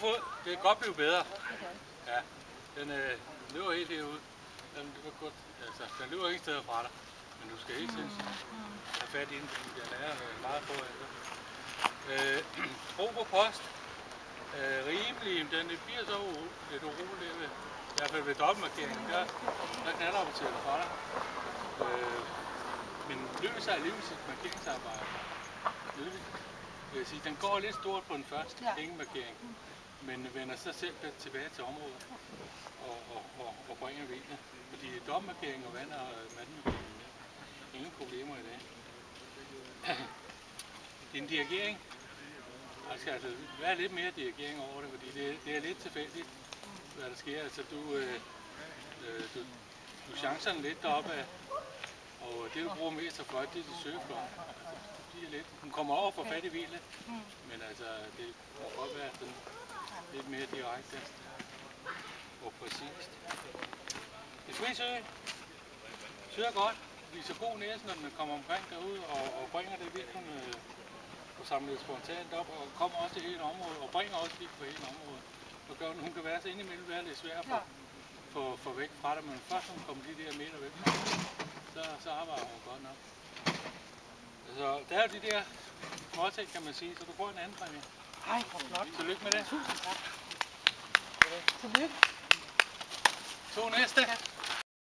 det kan godt blive bedre. Ja, den løber helt herude. Den løber ingen steder fra dig. Men du skal hele tiden have fat i den, fordi den er meget på af det. Tro på post. Rimelig, den bliver så lidt urolig. I hvert fald ved dobbeltmarkeringen, der knaldrapporterer fra dig. Men løser alligevel sit markeringsarbejde. Jeg vil sige, den går lidt stort på den første pengemarkering, men vender sig selv tilbage til området og bringer vildene. Fordi dobbeltmarkering og vandmarkering, ingen problemer i det. Din dirigering, der skal altså være lidt mere dirigering over det, fordi det er lidt tilfældigt, hvad der sker. Altså du chancerne lidt deroppe af, og det du bruger mest af folk, det er de søgefløj. Hun kommer over for fat i hvilet, men altså det må godt være sådan lidt mere direkte og præcist. Det frisøge søger godt, viser god næse, når den kommer omkring derude og bringer det vildt, hun får samlet spontant op og kommer også til hele området og bringer også vildt på hele området. Så gør hun kan være så indimellem være lidt svær at få væk fra det, men først når hun kommer de der meter væk fra det, så arbejder hun godt nok. Så der er jo de der småting, kan man sige, så du får en anden præmie. Ej, hvor flot. Tillykke med det. Tusind tak. Tillykke. To næste.